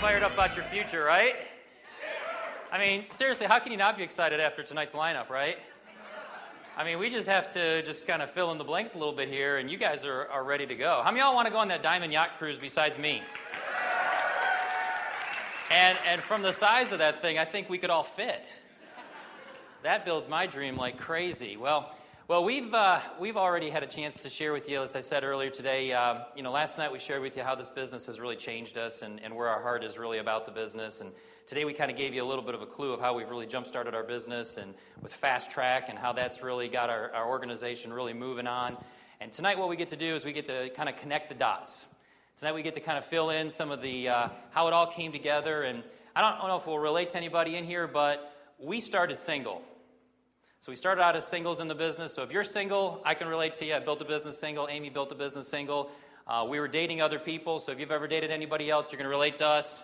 fired up about your future, right? I mean, seriously, how can you not be excited after tonight's lineup, right? I mean, we just have to just kind of fill in the blanks a little bit here, and you guys are ready to go. How many of y'all want to go on that Diamond Yacht Cruise besides me? And from the size of that thing, I think we could all fit. That builds my dream like crazy. Well, we've already had a chance to share with you, as I said earlier today. Last night we shared with you how this business has really changed us and where our heart is really about the business. And today we kind of gave you a little bit of a clue of how we've really jump-started our business and with Fast Track and how that's really got our organization really moving on. And tonight what we get to do is we get to kind of connect the dots. Tonight we get to kind of fill in some of the how it all came together. And I don't know if we'll relate to anybody in here, but we started single. So we started out as singles in the business. So if you're single, I can relate to you. I built a business single. Amy built a business single. We were dating other people. So if you've ever dated anybody else, you're going to relate to us.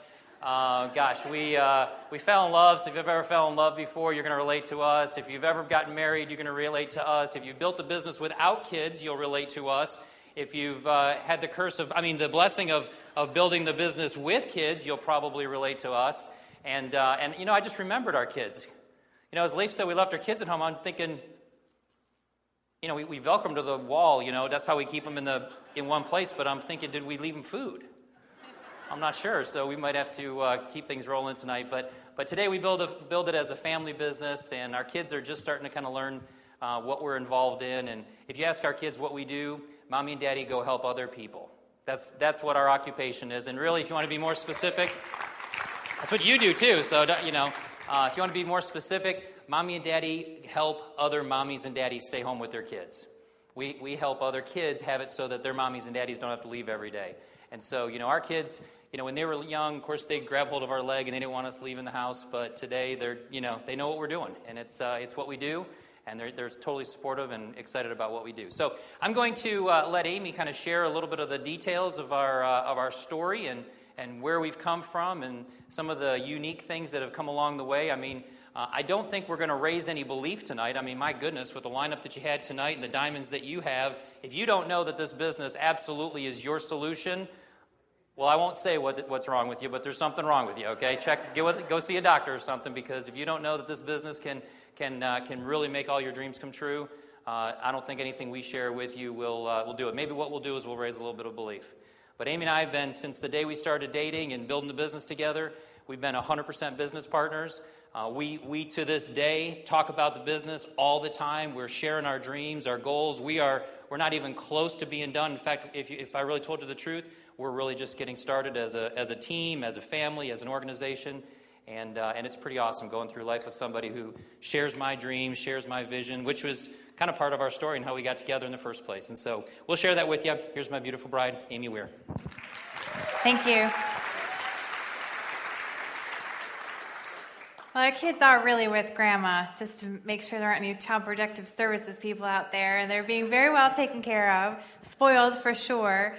We fell in love. So if you've ever fell in love before, you're going to relate to us. If you've ever gotten married, you're going to relate to us. If you've built a business without kids, you'll relate to us. If you've had the blessing of building the business with kids, you'll probably relate to us. And I just remembered our kids. As Leif said, we left our kids at home. I'm thinking, we velcro them to the wall. That's how we keep them in one place. But I'm thinking, did we leave them food? I'm not sure. So we might have to keep things rolling tonight. But today we build it as a family business, and our kids are just starting to kind of learn what we're involved in. And if you ask our kids what we do, Mommy and Daddy go help other people. That's what our occupation is. And really, if you want to be more specific, that's what you do too. So if you want to be more specific, Mommy and Daddy help other mommies and daddies stay home with their kids. We help other kids have it so that their mommies and daddies don't have to leave every day. And so, our kids, when they were young, of course, they grabbed hold of our leg and they didn't want us leaving the house. But today, they know what we're doing, and it's what we do, and they're totally supportive and excited about what we do. So I'm going to let Amy kind of share a little bit of the details of our story and where we've come from and some of the unique things that have come along the way. I mean, I don't think we're going to raise any belief tonight. I mean, my goodness, with the lineup that you had tonight and the diamonds that you have, if you don't know that this business absolutely is your solution, well, I won't say what's wrong with you, but there's something wrong with you, okay? Go see a doctor or something, because if you don't know that this business can really make all your dreams come true, I don't think anything we share with you will do it. Maybe what we'll do is we'll raise a little bit of belief. But Amy and I have been, since the day we started dating and building the business together, we've been 100% business partners. We to this day talk about the business all the time. We're sharing our dreams, our goals. We're not even close to being done. In fact, if I really told you the truth, we're really just getting started as a team, as a family, as an organization. And it's pretty awesome going through life with somebody who shares my dreams, shares my vision, which was kind of part of our story and how we got together in the first place. And so we'll share that with you. Here's my beautiful bride, Amy Weir. Thank you. Well, our kids are really with Grandma, just to make sure there aren't any child protective services people out there, and they're being very well taken care of, spoiled for sure.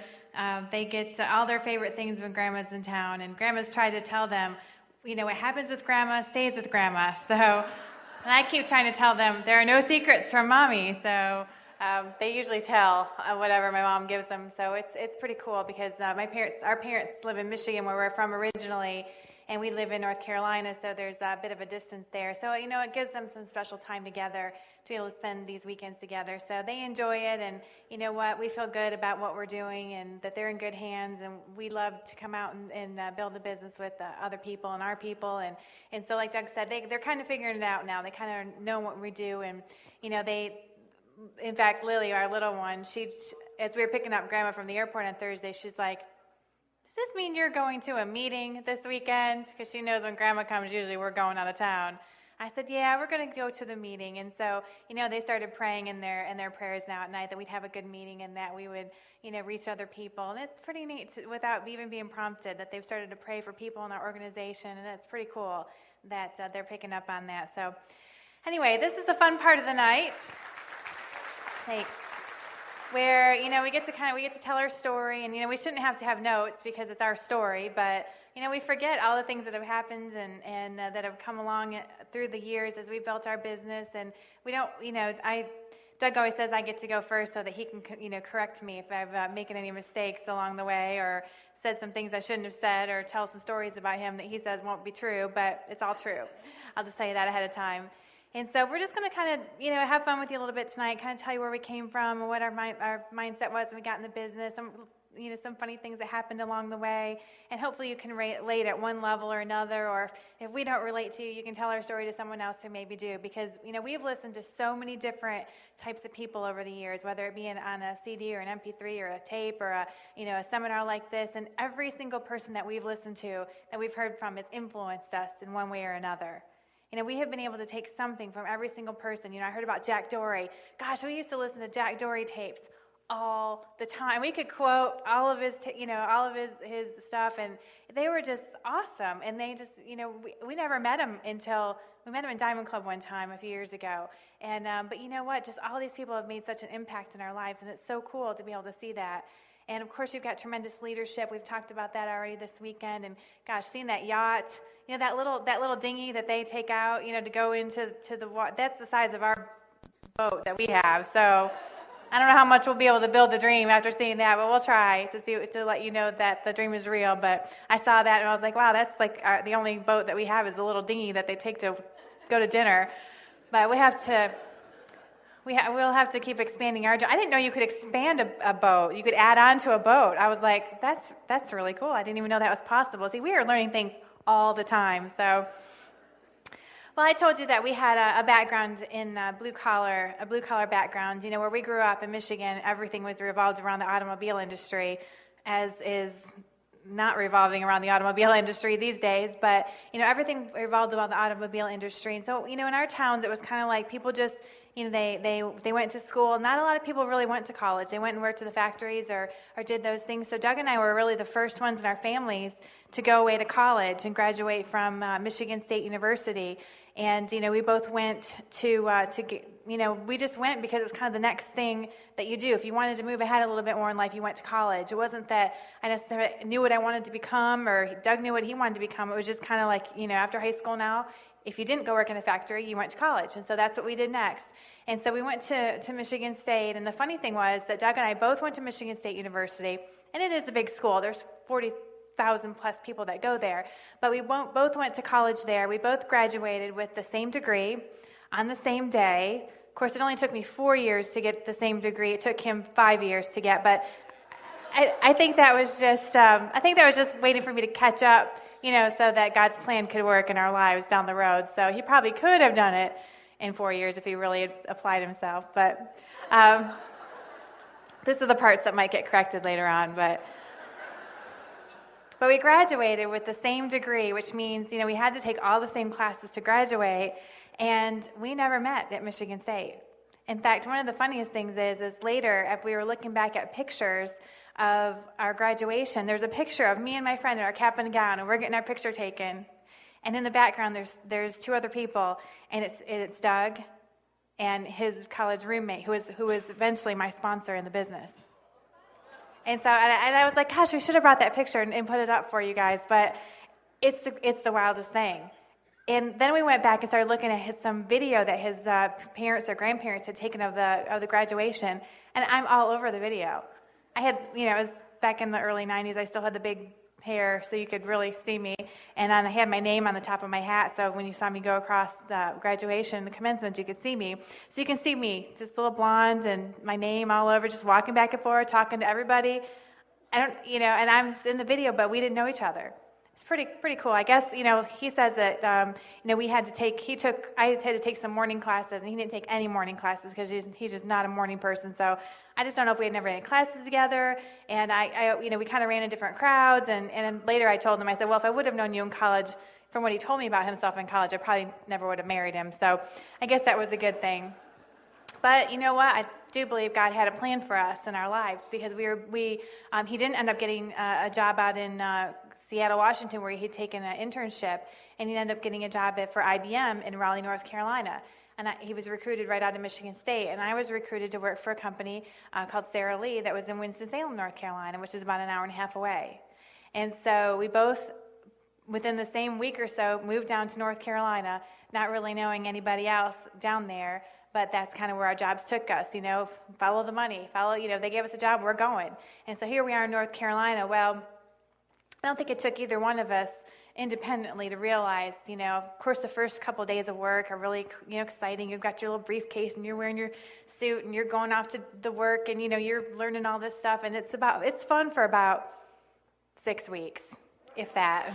They get all their favorite things when Grandma's in town, and Grandma's tried to tell them, what happens with Grandma stays with Grandma. So, and I keep trying to tell them there are no secrets from Mommy. So they usually tell whatever my mom gives them. So it's pretty cool because our parents live in Michigan, where we're from originally, and we live in North Carolina, so there's a bit of a distance there. So, it gives them some special time together to be able to spend these weekends together. So they enjoy it, and you know what? We feel good about what we're doing and that they're in good hands, and we love to come out and build a business with other people and our people. And so, like Doug said, they're kind of figuring it out now. They kind of know what we do, and, in fact, Lily, our little one, as we were picking up Grandma from the airport on Thursday, she's like, does this mean you're going to a meeting this weekend? Because she knows when Grandma comes, usually we're going out of town. I said, yeah, we're going to go to the meeting. And so, they started praying in their prayers now at night that we'd have a good meeting and that we would, reach other people. And it's pretty neat without even being prompted that they've started to pray for people in our organization. And it's pretty cool that they're picking up on that. So anyway, this is the fun part of the night. Thanks. Where, we get to tell our story, and, we shouldn't have to have notes because it's our story, but, we forget all the things that have happened and that have come along through the years as we built our business, and we don't, Doug always says I get to go first so that he can, correct me if I'm making any mistakes along the way, said some things I shouldn't have said or tell some stories about him that he says won't be true, but it's all true. I'll just tell you that ahead of time. And so we're just going to kind of, have fun with you a little bit tonight, kind of tell you where we came from and what our mindset was when we got in the business, some funny things that happened along the way, and hopefully you can relate at one level or another, or if we don't relate to you, you can tell our story to someone else who maybe do, because, we've listened to so many different types of people over the years, whether it be on a CD or an MP3 or a tape or a seminar like this, and every single person that we've listened to, that we've heard from, has influenced us in one way or another. We have been able to take something from every single person. I heard about Jack Dory. Gosh, we used to listen to Jack Dory tapes all the time. We could quote all of his, his stuff, and they were just awesome. And they just, we never met him until we met him in Diamond Club one time a few years ago. And but you know what? Just all these people have made such an impact in our lives, and it's so cool to be able to see that. And of course, you've got tremendous leadership. We've talked about that already this weekend. And gosh, seeing that yacht, that little dinghy that they take out, to go into the water. That's the size of our boat that we have. So I don't know how much we'll be able to build the dream after seeing that, but we'll try to let you know that the dream is real. But I saw that and I was like, wow, that's like the only boat that we have is the little dinghy that they take to go to dinner. But we'll have to keep expanding our. I didn't know you could expand a boat. You could add on to a boat. I was like, that's really cool. I didn't even know that was possible. See, we are learning things all the time. So, well, I told you that we had a background in a blue collar background. Where we grew up in Michigan, everything was revolved around the automobile industry, as is not revolving around the automobile industry these days, but everything revolved around the automobile industry. And so in our towns it was kind of like people just they went to school. Not a lot of people really went to college. They went and worked to the factories or did those things. So Doug and I were really the first ones in our families to go away to college and graduate from Michigan State University. And we both went to get, we just went because it was kind of the next thing that you do. If you wanted to move ahead a little bit more in life, you went to college. It wasn't that I necessarily knew what I wanted to become or Doug knew what he wanted to become. It was just kind of like, after high school now, if you didn't go work in the factory, you went to college. And so that's what we did next. And so we went to Michigan State. And the funny thing was that Doug and I both went to Michigan State University. And it is a big school. There's 40,000 plus people that go there. But we both went to college there. We both graduated with the same degree on the same day. Of course, it only took me 4 years to get the same degree. It took him 5 years to get. But I think that was just waiting for me to catch up, so that God's plan could work in our lives down the road. So he probably could have done it in 4 years if he really had applied himself. But these are the parts that might get corrected later on. But we graduated with the same degree, which means, we had to take all the same classes to graduate, and we never met at Michigan State. In fact, one of the funniest things is later, if we were looking back at pictures of our graduation, there's a picture of me and my friend in our cap and gown, and we're getting our picture taken. And in the background, there's two other people, and it's Doug and his college roommate, who was eventually my sponsor in the business. And so, and I was like, gosh, we should have brought that picture and put it up for you guys, but it's the wildest thing. And then we went back and started looking at some video that his parents or grandparents had taken of the graduation, and I'm all over the video. I had, it was back in the early 90s, I still had the big hair so you could really see me, and I had my name on the top of my hat, so when you saw me go across the graduation, the commencement, you could see me. So you can see me, just a little blonde and my name all over, just walking back and forth, talking to everybody. And I'm in the video, but we didn't know each other. It's pretty cool. I guess, he says that, I had to take some morning classes, and he didn't take any morning classes because he's just not a morning person. So I just don't know if we had never had any classes together. And we kind of ran in different crowds. And then later I told him, I said, well, if I would have known you in college, from what he told me about himself in college, I probably never would have married him. So I guess that was a good thing. But you know what? I do believe God had a plan for us in our lives, because he didn't end up getting a job out in Seattle, Washington, where he'd taken an internship, and he ended up getting a job for IBM in Raleigh, North Carolina. And he was recruited right out of Michigan State, and I was recruited to work for a company called Sara Lee that was in Winston-Salem, North Carolina, which is about an hour and a half away. And so we both, within the same week or so, moved down to North Carolina, not really knowing anybody else down there, but that's kind of where our jobs took us, follow the money, they gave us a job, we're going. And so here we are in North Carolina. Well, I don't think it took either one of us independently to realize, of course, the first couple of days of work are really, exciting. You've got your little briefcase and you're wearing your suit and you're going off to the work and, you're learning all this stuff. And it's fun for about 6 weeks, if that.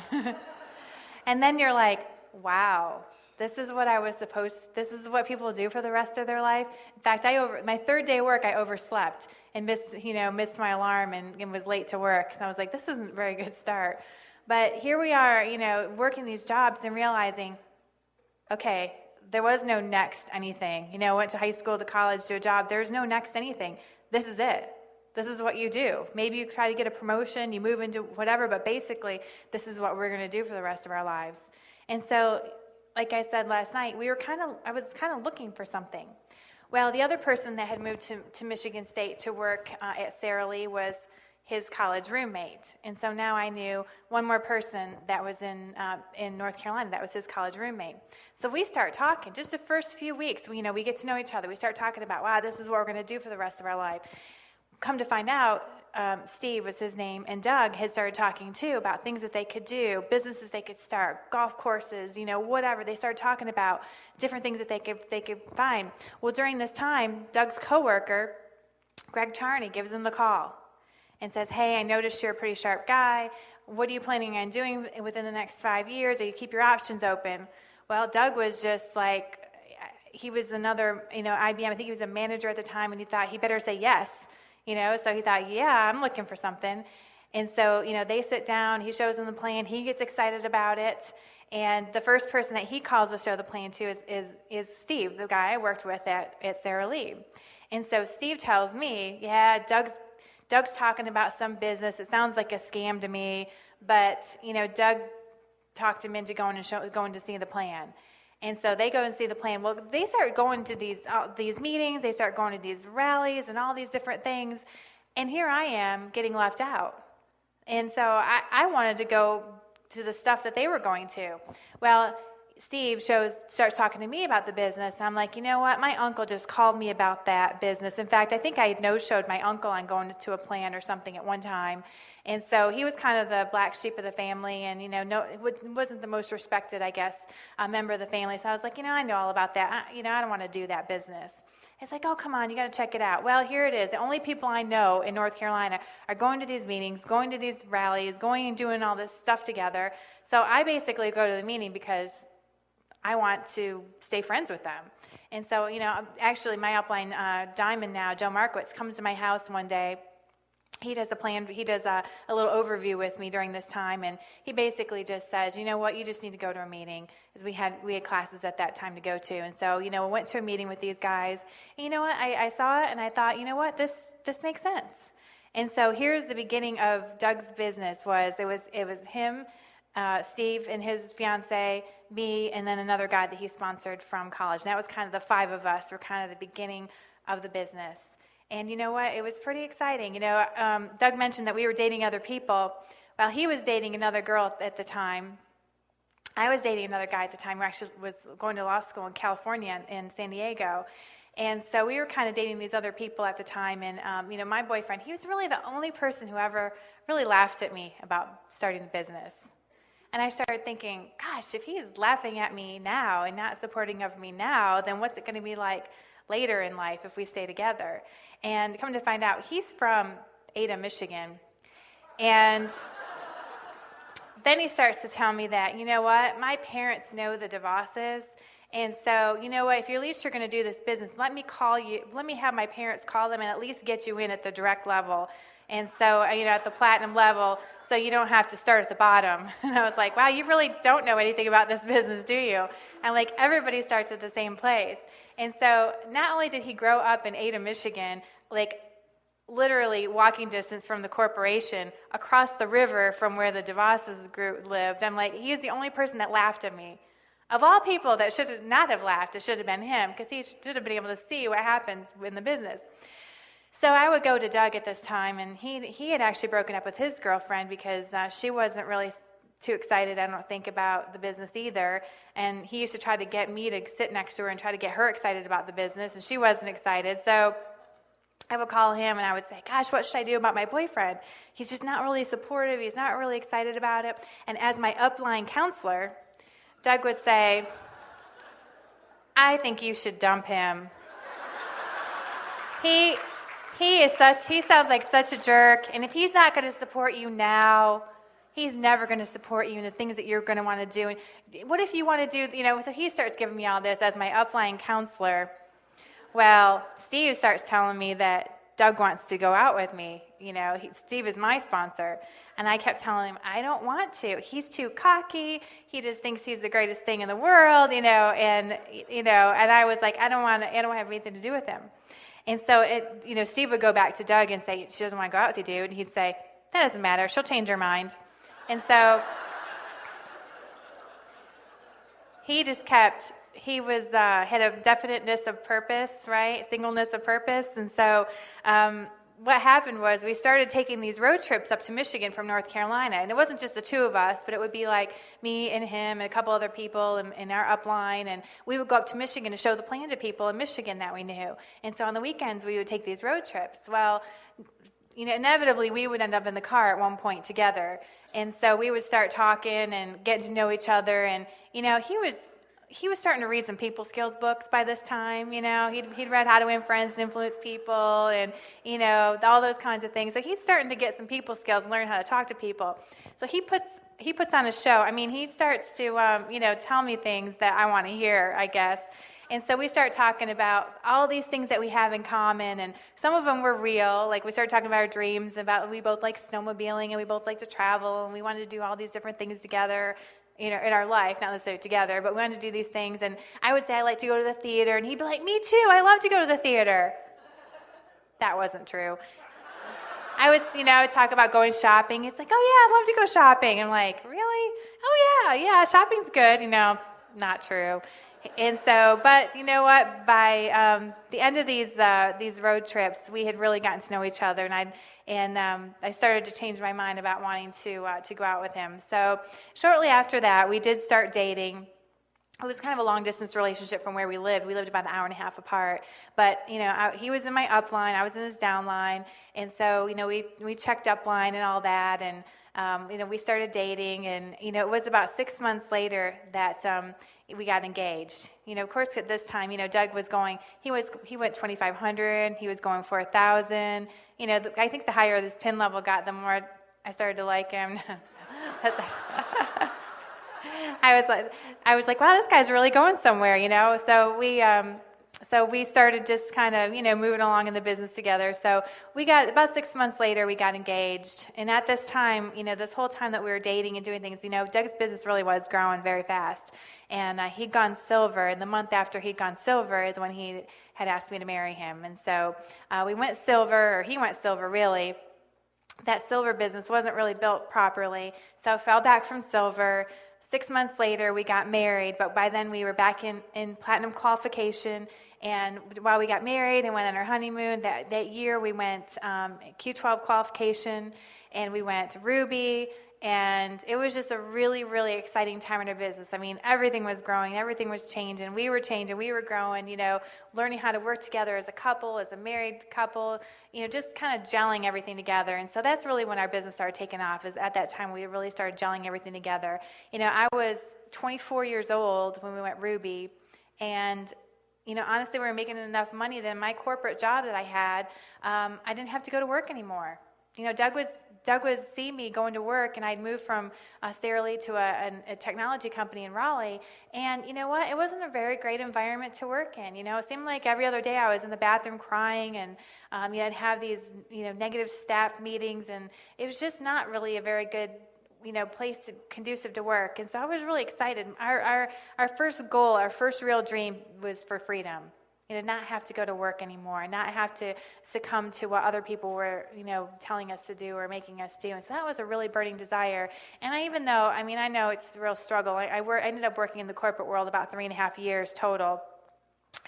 And then you're like, wow, this is what people do for the rest of their life. In fact, my third day of work, I overslept and missed my alarm and was late to work. So I was like, this isn't a very good start. But here we are, working these jobs and realizing, okay, there was no next anything. Went to high school, to college, to a job. There's no next anything. This is it. This is what you do. Maybe you try to get a promotion, you move into whatever, but basically, this is what we're going to do for the rest of our lives. And so, like I said last night, I was kind of looking for something. Well, the other person that had moved to Michigan State to work at Sara Lee was his college roommate. And so now I knew one more person that was in North Carolina that was his college roommate. So we start talking. Just the first few weeks, we get to know each other. We start talking about, wow, this is what we're going to do for the rest of our life. Come to find out, Steve was his name, and Doug had started talking too about things that they could do, businesses they could start, golf courses, whatever. They started talking about different things that they could find. Well, during this time, Doug's coworker, Greg Charney, gives him the call and says, hey, I noticed you're a pretty sharp guy. What are you planning on doing within the next 5 years? Or you keep your options open? Well, Doug was just like, he was another, IBM. I think he was a manager at the time, and he thought he better say yes. So he thought, yeah, I'm looking for something. And so, they sit down, he shows them the plan, he gets excited about it. And the first person that he calls to show the plan to is Steve, the guy I worked with at Sara Lee. And so Steve tells me, yeah, Doug's talking about some business. It sounds like a scam to me, but, Doug talked him into going to see the plan. And so they go and see the plan. Well, they start going to these meetings. They start going to these rallies and all these different things. And here I am getting left out. And so I wanted to go to the stuff that they were going to. Well, Steve starts talking to me about the business. And I'm like, you know what? My uncle just called me about that business. In fact, I think I had no-showed my uncle on going to a plan or something at one time. And so he was kind of the black sheep of the family, and, it wasn't the most respected, I guess, member of the family. So I was like, I know all about that. I don't want to do that business. It's like, oh, come on, you got to check it out. Well, here it is. The only people I know in North Carolina are going to these meetings, going to these rallies, going and doing all this stuff together. So I basically go to the meeting because I want to stay friends with them. And so, actually my upline diamond now, Joe Markowitz, comes to my house one day. He does a little overview with me during this time, and he basically just says, you know what, you just need to go to a meeting, because we had classes at that time to go to. And so, we went to a meeting with these guys, and you know what, I saw it, and I thought, you know what, this makes sense. And so here's the beginning of Doug's business. It was him, Steve and his fiance, me, and then another guy that he sponsored from college. And that was kind of the 5 of us were kind of the beginning of the business. And you know what? It was pretty exciting. Doug mentioned that we were dating other people. Well, he was dating another girl at the time. I was dating another guy at the time who actually was going to law school in California, in San Diego. And so we were kind of dating these other people at the time. And, my boyfriend, he was really the only person who ever really laughed at me about starting the business. And I started thinking, gosh, if he's laughing at me now and not supporting of me now, then what's it going to be like later in life if we stay together? And come to find out, he's from Ada, Michigan. And then he starts to tell me that, you know what, my parents know the DeVosses. And so, you know what, if you're going to do this business, let me have my parents call them and at least get you in at the direct level. And so, at the platinum level, so you don't have to start at the bottom. And I was like, wow, you really don't know anything about this business, do you? And like, everybody starts at the same place. And so not only did he grow up in Ada, Michigan, like literally walking distance from the corporation, across the river from where the DeVosses group lived, I'm like, he was the only person that laughed at me. Of all people that should not have laughed, it should have been him, because he should have been able to see what happens in the business. So I would go to Doug at this time, and he had actually broken up with his girlfriend because she wasn't really too excited, I don't think, about the business either. And he used to try to get me to sit next to her and try to get her excited about the business, and she wasn't excited. So I would call him and I would say, gosh, what should I do about my boyfriend? He's just not really supportive. He's not really excited about it. And as my upline counselor, Doug would say, I think you should dump him. He sounds like such a jerk. And if he's not going to support you now, he's never going to support you in the things that you're going to want to do. And what if you want to do, so he starts giving me all this as my upline counselor. Well, Steve starts telling me that Doug wants to go out with me. Steve is my sponsor. And I kept telling him, I don't want to. He's too cocky. He just thinks he's the greatest thing in the world, and I was like, I don't want to have anything to do with him. And so Steve would go back to Doug and say, she doesn't want to go out with you, dude. And he'd say, that doesn't matter. She'll change her mind. And so he just kept, he was had a definiteness of purpose, right? Singleness of purpose. And so what happened was we started taking these road trips up to Michigan from North Carolina. And it wasn't just the two of us, but it would be like me and him and a couple other people in our upline. And we would go up to Michigan to show the plan to people in Michigan that we knew. And so on the weekends, we would take these road trips. Well, inevitably, we would end up in the car at one point together. And so we would start talking and getting to know each other. And, he was starting to read some people skills books by this time. He'd read How to Win Friends and Influence People and, all those kinds of things. So he's starting to get some people skills and learn how to talk to people. So he puts on a show. He starts to, tell me things that I want to hear, I guess. And so we start talking about all these things that we have in common, and some of them were real. Like we started talking about our dreams, about we both like snowmobiling, and we both like to travel, and we wanted to do all these different things together, in our life, not necessarily together, but we wanted to do these things. And I would say I like to go to the theater, and he'd be like, me too, I love to go to the theater. That wasn't true. I would talk about going shopping. He's like, oh yeah, I'd love to go shopping. I'm like, really? Oh yeah, shopping's good. Not true. And so, but you know what? By the end of these road trips, we had really gotten to know each other, and I started to change my mind about wanting to go out with him. So shortly after that, we did start dating. It was kind of a long-distance relationship from where we lived. We lived about an hour and a half apart. But, he was in my upline. I was in his downline. And so, we checked upline and all that. And, we started dating. And, it was about 6 months later that we got engaged. Of course, at this time, Doug was going, he went 2,500. He was going 4,000. I think the higher this pin level got, the more I started to like him. I was like, wow, this guy's really going somewhere, So we started just kind of, moving along in the business together. So we got, about 6 months later, we got engaged. And at this time, this whole time that we were dating and doing things, Doug's business really was growing very fast. And he'd gone silver. And the month after he'd gone silver is when he had asked me to marry him. And so we went silver, or he went silver, really. That silver business wasn't really built properly. So fell back from silver. 6 months later, we got married, but by then we were back in platinum qualification. And while we got married and went on our honeymoon, that year we went Q12 qualification, and we went Ruby, and it was just a really, really exciting time in our business. Everything was growing, everything was changing, we were growing, learning how to work together as a couple, as a married couple, just kind of gelling everything together. And so that's really when our business started taking off, is at that time we really started gelling everything together. I was 24 years old when we went Ruby, and honestly, we were making enough money that in my corporate job that I had, I didn't have to go to work anymore. Doug would see me going to work, and I'd moved from Sterling to a technology company in Raleigh, and you know what? It wasn't a very great environment to work in. It seemed like every other day I was in the bathroom crying, and I'd have these negative staff meetings, and it was just not really a very good place conducive to work. And so I was really excited. Our first goal, our first real dream was for freedom. Not have to go to work anymore, not have to succumb to what other people were, telling us to do or making us do. And so that was a really burning desire. And even though, I know it's a real struggle. I ended up working in the corporate world about 3.5 years total.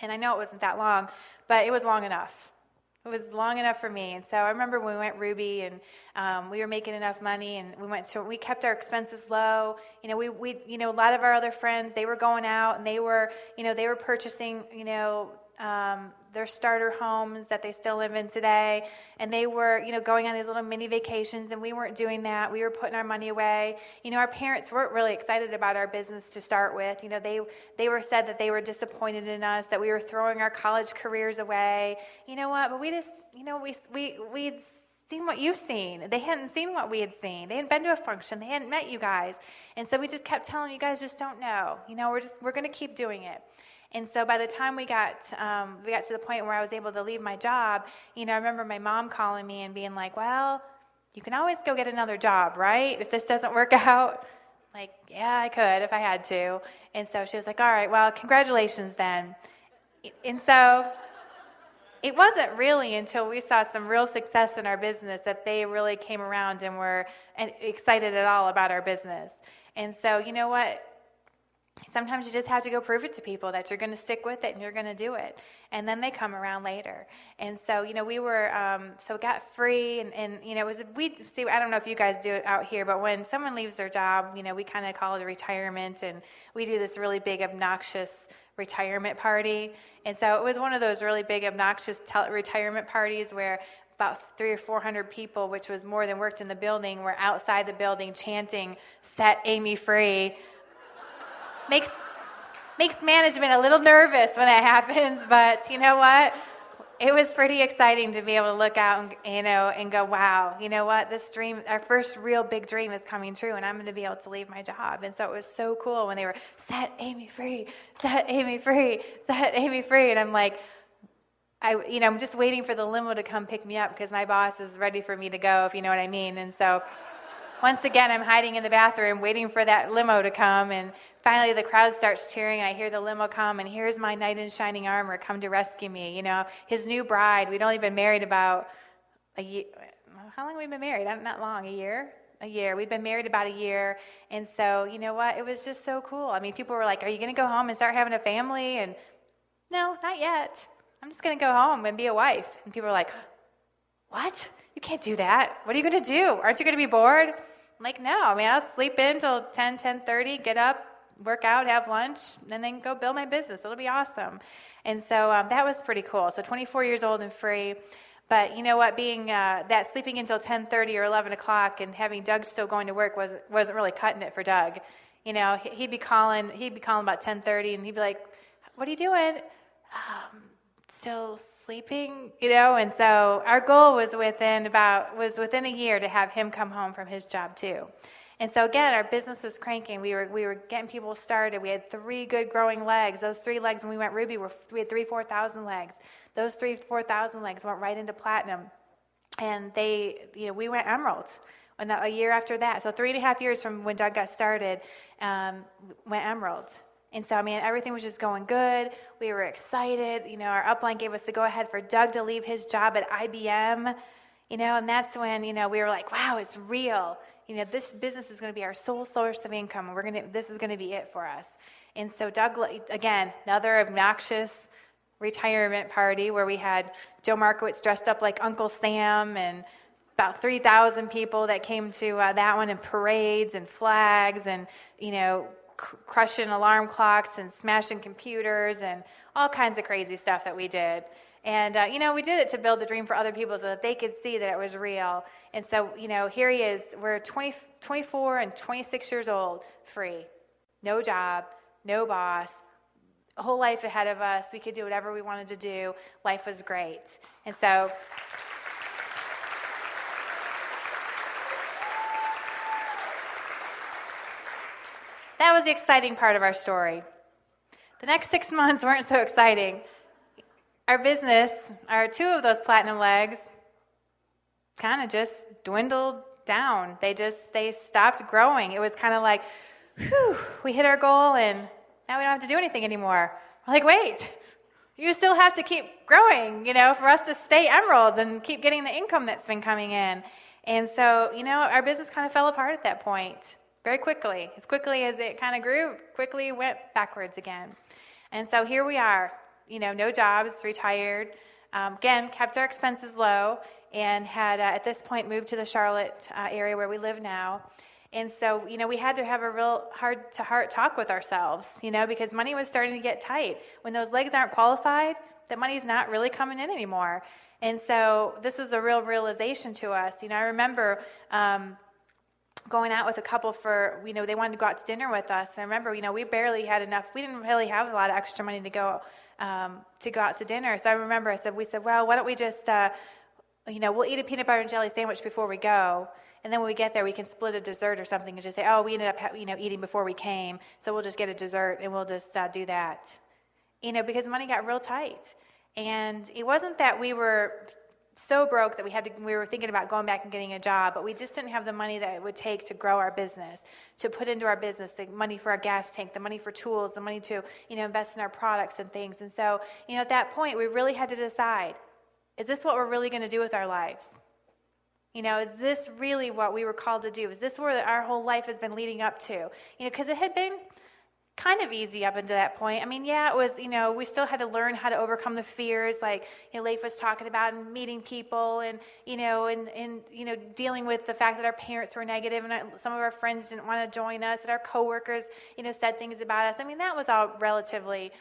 And I know it wasn't that long, but it was long enough. It was long enough for me. And so I remember when we went Ruby, and we were making enough money, and we kept our expenses low. A lot of our other friends, they were going out, and they were purchasing, their starter homes that they still live in today. And they were, going on these little mini vacations, and we weren't doing that. We were putting our money away. Our parents weren't really excited about our business to start with. They were said that they were disappointed in us, that we were throwing our college careers away. You know what? But we just, we'd seen what you've seen. They hadn't seen what we had seen. They hadn't been to a function. They hadn't met you guys. And so we just kept telling them, you guys just don't know. We're going to keep doing it. And so by the time we got to the point where I was able to leave my job, I remember my mom calling me and being like, well, you can always go get another job, right? If this doesn't work out. Like, yeah, I could if I had to. And so she was like, all right, well, congratulations then. And so it wasn't really until we saw some real success in our business that they really came around and were excited at all about our business. And so, you know what? Sometimes you just have to go prove it to people that you're going to stick with it and you're going to do it. And then they come around later. And so, we were, so got free and it was, I don't know if you guys do it out here, but when someone leaves their job, we kind of call it a retirement, and we do this really big, obnoxious retirement party. And so it was one of those really big, obnoxious retirement parties where about 300 or 400 people, which was more than worked in the building, were outside the building chanting, "Set Amy free." Makes management a little nervous when that happens, but you know what? It was pretty exciting to be able to look out and go, wow, you know what? This dream, our first real big dream is coming true, and I'm going to be able to leave my job. And so it was so cool when they were, "Set Amy free, set Amy free, set Amy free." And I'm like, I'm just waiting for the limo to come pick me up because my boss is ready for me to go, if you know what I mean. And so once again, I'm hiding in the bathroom waiting for that limo to come, and finally the crowd starts cheering, and I hear the limo come, and here's my knight in shining armor come to rescue me. His new bride. We'd only been married about a year. How long have we been married? Not long. A year? A year. We'd been married about a year, and so, you know what? It was just so cool. I mean, people were like, "Are you going to go home and start having a family?" And no, not yet. I'm just going to go home and be a wife. And people were like, "What? You can't do that. What are you going to do? Aren't you going to be bored?" I'm like, no, I'll sleep in till 10:30, get up, work out, have lunch, and then go build my business. It'll be awesome. And so that was pretty cool. So 24 years old and free. But you know what, being that sleeping until 10:30 or 11 o'clock and having Doug still going to work wasn't really cutting it for Doug. He'd be calling about 10:30, and he'd be like, "What are you doing?" "Still sleeping," and so our goal was within a year to have him come home from his job too. And so again, our business was cranking. We were getting people started. We had 3 good growing legs. Those 3 legs when we went Ruby, we had 3,000-4,000 legs. Those 3,000-4,000 legs went right into platinum, and we went emerald a year after that. So 3.5 years from when Doug got started, went emerald. And so, everything was just going good. We were excited. Our upline gave us the go-ahead for Doug to leave his job at IBM, and that's when, we were like, wow, it's real. This business is going to be our sole source of income, and this is going to be it for us. And so Doug, again, another obnoxious retirement party where we had Joe Markowitz dressed up like Uncle Sam, and about 3,000 people that came to that one, in parades and flags and, crushing alarm clocks and smashing computers and all kinds of crazy stuff that we did. And, we did it to build the dream for other people so that they could see that it was real. And so, here he is. We're 24 and 26 years old, free. No job, no boss, a whole life ahead of us. We could do whatever we wanted to do. Life was great. And so that was the exciting part of our story. The next 6 months weren't so exciting. Our business, our 2 of those platinum legs, kind of just dwindled down. They stopped growing. It was kind of like, whew, we hit our goal and now we don't have to do anything anymore. We're like, wait, you still have to keep growing, for us to stay emerald and keep getting the income that's been coming in. And so, our business kind of fell apart at that point. Very quickly. As quickly as it kind of grew, quickly went backwards again. And so here we are, no jobs, retired. Again, kept our expenses low and had at this point moved to the Charlotte area where we live now. And so, we had to have a real heart-to-heart talk with ourselves, because money was starting to get tight. When those legs aren't qualified, that money's not really coming in anymore. And so this is a real realization to us. I remember going out with a couple for, they wanted to go out to dinner with us. And I remember, we barely had enough. We didn't really have a lot of extra money to go out to dinner. So I remember we said, well, why don't we just, we'll eat a peanut butter and jelly sandwich before we go. And then when we get there, we can split a dessert or something and just say, oh, we ended up, eating before we came. So we'll just get a dessert and we'll just do that. Because money got real tight. And it wasn't that we were so broke that we were thinking about going back and getting a job, but we just didn't have the money that it would take to grow our business, to put into our business, the money for our gas tank, the money for tools, the money to, invest in our products and things. And so, at that point, we really had to decide, is this what we're really going to do with our lives? Is this really what we were called to do? Is this where our whole life has been leading up to? Because it had been kind of easy up until that point. I mean, yeah, it was, we still had to learn how to overcome the fears, like, Leif was talking about, and meeting people and dealing with the fact that our parents were negative and some of our friends didn't want to join us, and our coworkers, said things about us. I mean, that was all relatively,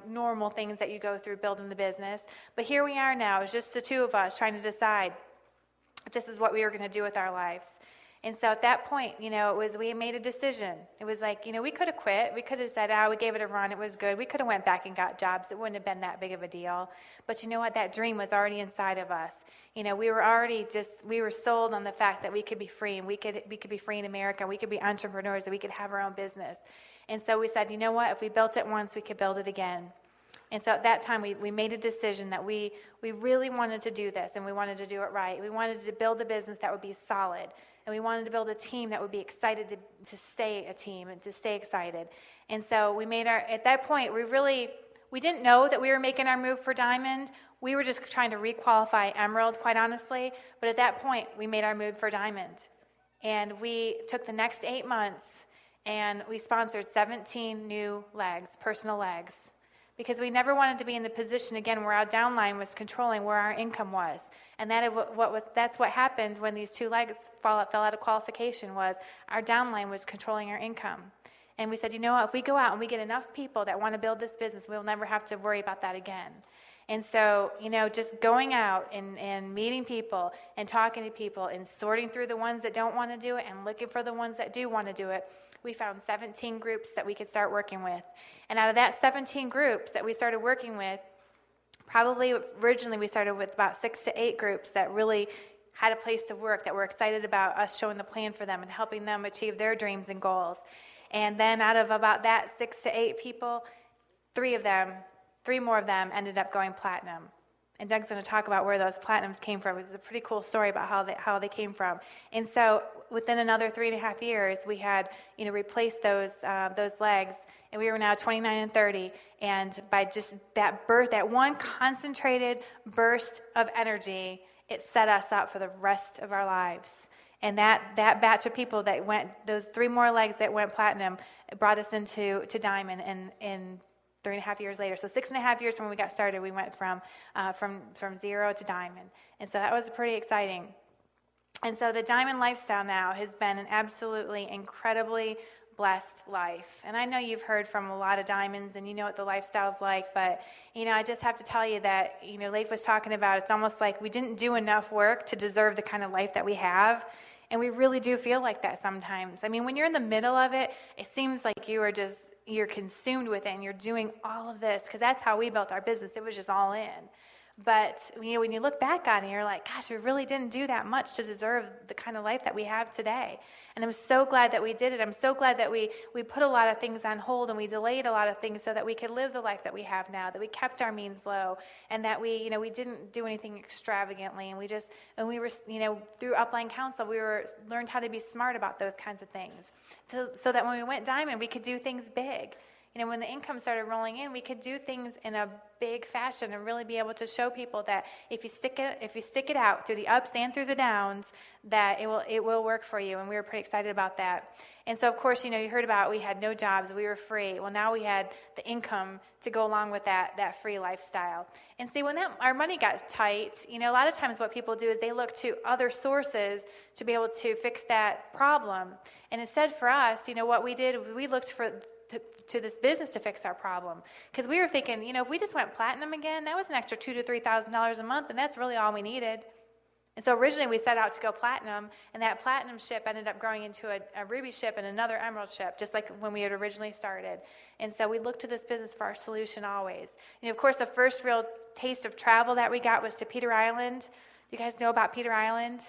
normal things that you go through building the business. But here we are now. It's just the two of us trying to decide if this is what we were going to do with our lives. And so at that point, we made a decision. It was like, we could have quit. We could have said, we gave it a run. It was good. We could have went back and got jobs. It wouldn't have been that big of a deal. But you know what? That dream was already inside of us. We were sold on the fact that we could be free, and we could be free in America. We could be entrepreneurs, and we could have our own business. And so we said, you know what? If we built it once, we could build it again. And so at that time, we made a decision that we really wanted to do this, and we wanted to do it right. We wanted to build a business that would be solid. And we wanted to build a team that would be excited to stay a team and to stay excited. And so at that point, we didn't know that we were making our move for Diamond. We were just trying to requalify Emerald, quite honestly. But at that point, we made our move for Diamond. And we took the next 8 months and we sponsored 17 new legs, personal legs. Because we never wanted to be in the position again where our downline was controlling where our income was. And that's what happened when these 2 legs fell out of qualification, was our downline was controlling our income. And we said, if we go out and we get enough people that want to build this business, we'll never have to worry about that again. And so, just going out and meeting people and talking to people and sorting through the ones that don't want to do it and looking for the ones that do want to do it, we found 17 groups that we could start working with. And out of that 17 groups that we started working with, probably originally we started with about 6 to 8 groups that really had a place to work, that were excited about us showing the plan for them and helping them achieve their dreams and goals. And then out of about that 6 to 8 people, 3 more of them ended up going platinum. And Doug's going to talk about where those platinums came from. It's a pretty cool story about how they came from. And so within another 3.5 years, we had replaced those legs, and we were now 29 and 30. And by just that one concentrated burst of energy, it set us up for the rest of our lives. And that batch of people that went, those 3 more legs that went platinum, brought us into Diamond in 3.5 years later. So 6.5 years from when we got started, we went from 0 to Diamond. And so that was pretty exciting. And so the Diamond lifestyle now has been an absolutely incredibly blessed life. And I know you've heard from a lot of Diamonds and you know what the lifestyle's like, but I just have to tell you that, Leif was talking about, it's almost like we didn't do enough work to deserve the kind of life that we have. And we really do feel like that sometimes. I mean, when you're in the middle of it, it seems like you're consumed with it and you're doing all of this, because that's how we built our business. It was just all in. But when you look back on it, you're like, gosh, we really didn't do that much to deserve the kind of life that we have today. And I'm so glad that we did it. I'm so glad that we put a lot of things on hold and we delayed a lot of things so that we could live the life that we have now, that we kept our means low, and that we didn't do anything extravagantly. And we were through Upline Council, we learned how to be smart about those kinds of things, so that when we went Diamond, we could do things big. When the income started rolling in, we could do things in a big fashion and really be able to show people that if you stick it out through the ups and through the downs, that it will work for you. And we were pretty excited about that. And so, of course, you heard about we had no jobs, we were free. Well, now we had the income to go along with that free lifestyle. And see, when our money got tight, a lot of times what people do is they look to other sources to be able to fix that problem. And instead for us, what we did, we looked to this business to fix our problem. Because we were thinking, if we just went platinum again, that was an extra $2,000 to $3,000 a month, and that's really all we needed. And so originally we set out to go platinum, and that platinum ship ended up growing into a ruby ship and another emerald ship, just like when we had originally started. And so we looked to this business for our solution always. And of course, the first real taste of travel that we got was to Peter Island. You guys know about Peter Island?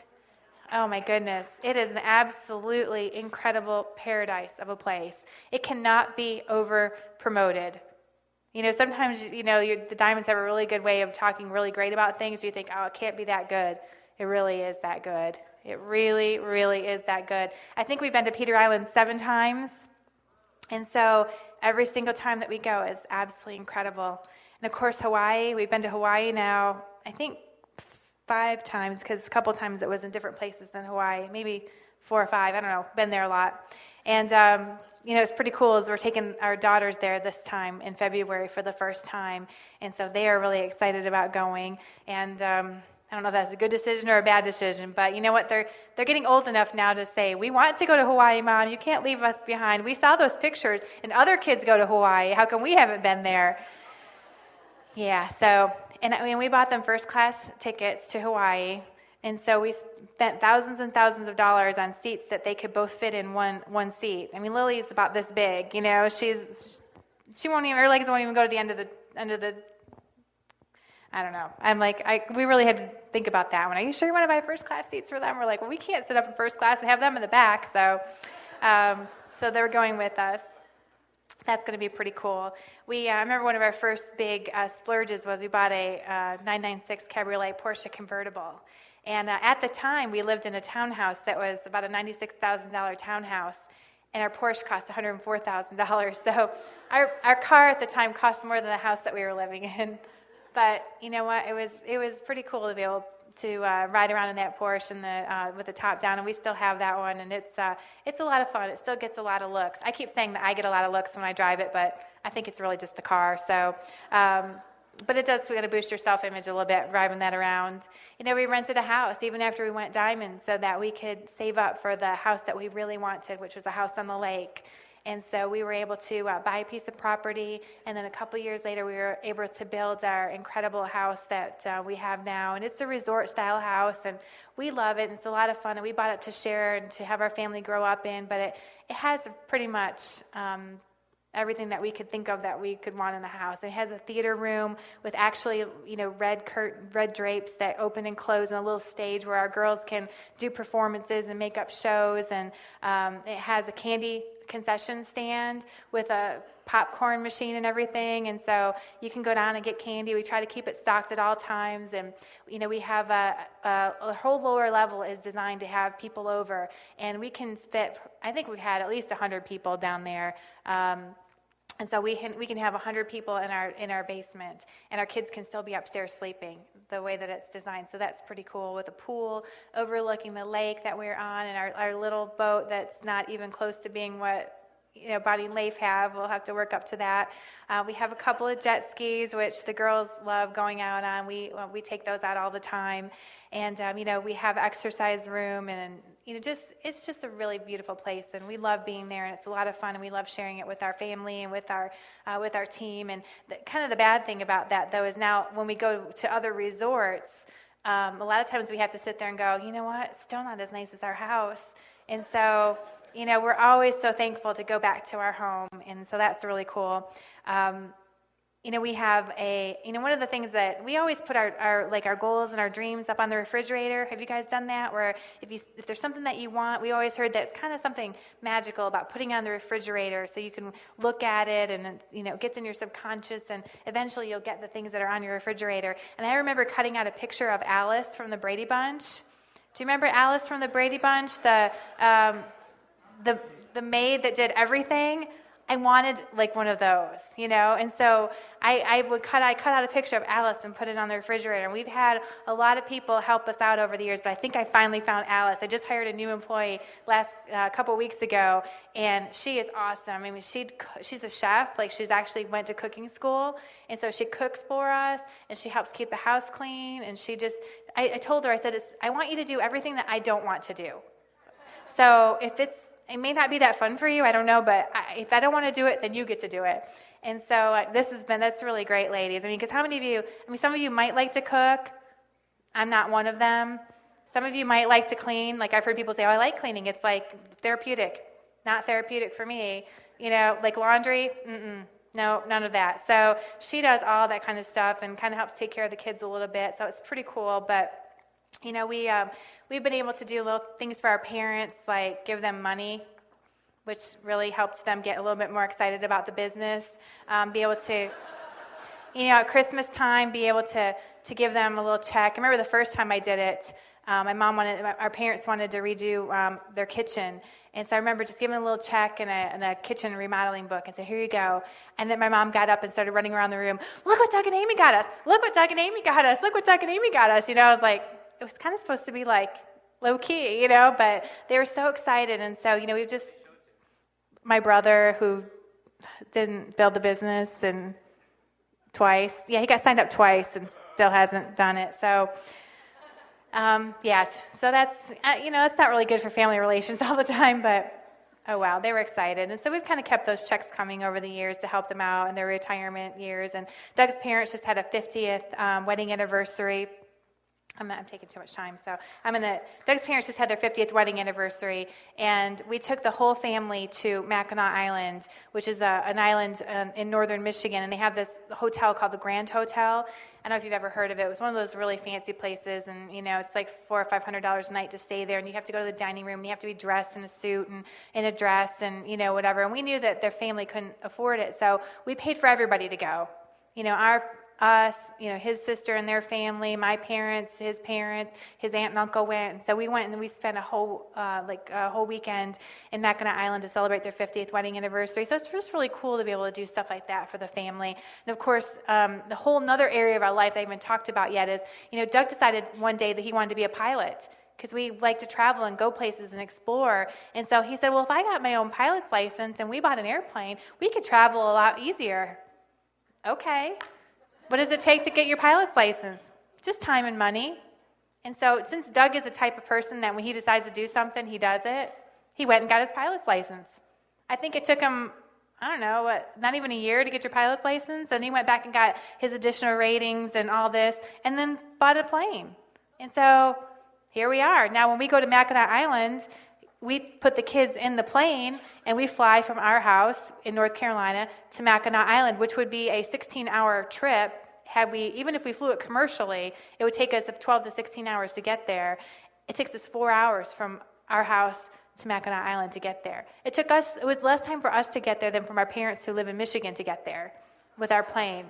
Oh my goodness. It is an absolutely incredible paradise of a place. It cannot be over promoted. Sometimes, the Diamonds have a really good way of talking really great about things. You think, oh, it can't be that good. It really is that good. It really, really is that good. I think we've been to Peter Island 7 times. And so every single time that we go is absolutely incredible. And of course, Hawaii, we've been to Hawaii now, I think 5 times, because a couple times it was in different places than Hawaii, maybe 4 or 5, I don't know, been there a lot. And, it's pretty cool as we're taking our daughters there this time in February for the first time. And so they are really excited about going. And I don't know if that's a good decision or a bad decision, but you know what? They're getting old enough now to say, we want to go to Hawaii, Mom. You can't leave us behind. We saw those pictures, and other kids go to Hawaii. How come we haven't been there? Yeah, so, and we bought them first-class tickets to Hawaii, and so we spent thousands and thousands of dollars on seats that they could both fit in one seat. I mean, Lily's about this big, she won't even, her legs won't even go to the end of the I don't know. I'm like, we really had to think about that one. Are you sure you want to buy first class seats for them? We're like, well, we can't sit up in first class and have them in the back. So they're going with us. That's going to be pretty cool. I remember one of our first big splurges was we bought a 996 Cabriolet Porsche convertible. And at the time, we lived in a townhouse that was about a $96,000 townhouse. And our Porsche cost $104,000. So our car at the time cost more than the house that we were living in. But you know what? It was pretty cool to be able to ride around in that Porsche and with the top down, and we still have that one, and it's a lot of fun. It still gets a lot of looks. I keep saying that I get a lot of looks when I drive it, but I think it's really just the car. So, but it does kind of boost your self-image a little bit driving that around. We rented a house even after we went diamond so that we could save up for the house that we really wanted, which was a house on the lake. And so we were able to buy a piece of property, and then a couple years later we were able to build our incredible house that we have now. And it's a resort-style house, and we love it, and it's a lot of fun. And we bought it to share and to have our family grow up in, but it has pretty much everything that we could think of that we could want in a house. It has a theater room with actually, red drapes that open and close, and a little stage where our girls can do performances and make up shows. And it has a candy concession stand with a popcorn machine and everything, and so you can go down and get candy. We try to keep it stocked at all times, and we have a whole lower level is designed to have people over, and we can fit, I think we've had at least 100 people down there. And so we can have 100 people in our basement, and our kids can still be upstairs sleeping the way that it's designed. So that's pretty cool, with a pool overlooking the lake that we're on, and our little boat that's not even close to being what Bonnie and Leif have. We'll have to work up to that. We have a couple of jet skis, which the girls love going out on. We take those out all the time, and we have exercise room, and it's just a really beautiful place, and we love being there, and it's a lot of fun, and we love sharing it with our family and with our team. And kind of the bad thing about that, though, is now when we go to other resorts, a lot of times we have to sit there and go, you know what, it's still not as nice as our house. And so we're always so thankful to go back to our home, and so that's really cool. We have one of the things that we always put our goals and our dreams up on the refrigerator. Have you guys done that? Where if there's something that you want, we always heard that it's kind of something magical about putting it on the refrigerator so you can look at it, and it gets in your subconscious, and eventually you'll get the things that are on your refrigerator. And I remember cutting out a picture of Alice from the Brady Bunch. Do you remember Alice from the Brady Bunch? The maid that did everything. I wanted like one of those, and so I cut out a picture of Alice and put it on the refrigerator. And we've had a lot of people help us out over the years, but I think I finally found Alice. I just hired a new employee last couple weeks ago, and she is awesome. I mean, she's a chef. Like, she's actually went to cooking school, and so she cooks for us, and she helps keep the house clean. And I told her, I said, I want you to do everything that I don't want to do. So it may not be that fun for you, I don't know, but if I don't want to do it, then you get to do it. And so that's really great, ladies. I mean, because how many of you, some of you might like to cook. I'm not one of them. Some of you might like to clean. Like, I've heard people say, oh, I like cleaning. It's like therapeutic. Not therapeutic for me. Like laundry, no, none of that. So she does all that kind of stuff and kind of helps take care of the kids a little bit. So it's pretty cool, but we've been able to do little things for our parents, like give them money, which really helped them get a little bit more excited about the business. Be able to, at Christmas time, be able to give them a little check. I remember the first time I did it, our parents wanted to redo their kitchen. And so I remember just giving a little check and a kitchen remodeling book and said, here you go. And then my mom got up and started running around the room. Look what Doug and Amy got us. Look what Doug and Amy got us. Look what Doug and Amy got us. I was like, it was kind of supposed to be like low key, but they were so excited. And so, my brother, who didn't build the business and twice, he got signed up twice and still hasn't done it. So, so that's, that's not really good for family relations all the time, but oh wow, they were excited. And so we've kind of kept those checks coming over the years to help them out in their retirement years. And Doug's parents just had a 50th wedding anniversary. I'm taking too much time, so Doug's parents just had their 50th wedding anniversary, and we took the whole family to Mackinac Island, which is an island in northern Michigan, and they have this hotel called the Grand Hotel. I don't know if you've ever heard of it. It was one of those really fancy places, and it's like $400 or $500 a night to stay there, and you have to go to the dining room, and you have to be dressed in a suit and in a dress and whatever. And we knew that their family couldn't afford it, so we paid for everybody to go. Us, his sister and their family, my parents, his aunt and uncle went. And so we went and we spent a whole weekend in Mackinac Island to celebrate their 50th wedding anniversary. So it's just really cool to be able to do stuff like that for the family. And of course, the whole another area of our life that I haven't talked about yet is, Doug decided one day that he wanted to be a pilot, because we like to travel and go places and explore. And so he said, well, if I got my own pilot's license and we bought an airplane, we could travel a lot easier. Okay. What does it take to get your pilot's license? Just time and money. And so since Doug is the type of person that when he decides to do something, he does it, he went and got his pilot's license. I think it took him, not even a year to get your pilot's license. And he went back and got his additional ratings and all this, and then bought a plane. And so here we are. Now, when we go to Mackinac Island, we put the kids in the plane, and we fly from our house in North Carolina to Mackinac Island, which would be a 16-hour trip. Even if we flew it commercially, it would take us 12 to 16 hours to get there. It takes us 4 hours from our house to Mackinac Island to get there. It was less time for us to get there than from our parents who live in Michigan to get there with our plane.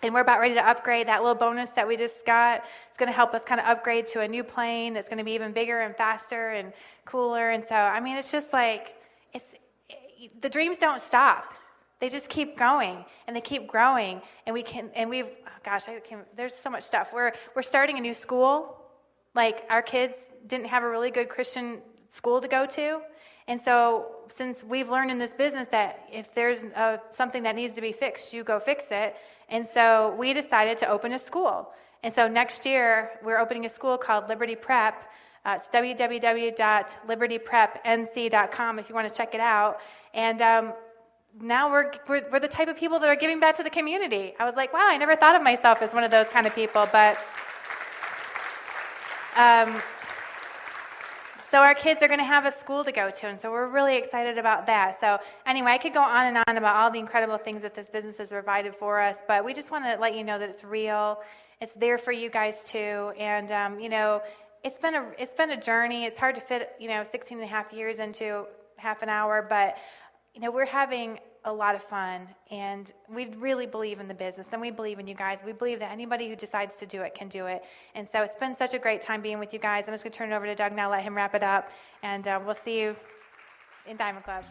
And we're about ready to upgrade. That little bonus that we just got, it's going to help us kind of upgrade to a new plane that's going to be even bigger and faster and cooler. And so, it's just like, the dreams don't stop. They just keep going, and they keep growing. And there's so much stuff. We're starting a new school. Like, our kids didn't have a really good Christian school to go to. And so since we've learned in this business that if there's something that needs to be fixed, you go fix it. And so we decided to open a school. And so next year, we're opening a school called Liberty Prep. It's www.libertyprepnc.com if you want to check it out. And now we're the type of people that are giving back to the community. I was like, wow, I never thought of myself as one of those kind of people. But so our kids are going to have a school to go to, and so we're really excited about that. So anyway, I could go on and on about all the incredible things that this business has provided for us, but we just want to let you know that it's real. It's there for you guys too, and it's been a journey. It's hard to fit 16 and a half years into half an hour, but we're having a lot of fun, and we really believe in the business, and we believe in you guys. We believe that anybody who decides to do it can do it, and so it's been such a great time being with you guys. I'm just going to turn it over to Doug now, let him wrap it up, and we'll see you in Diamond Club.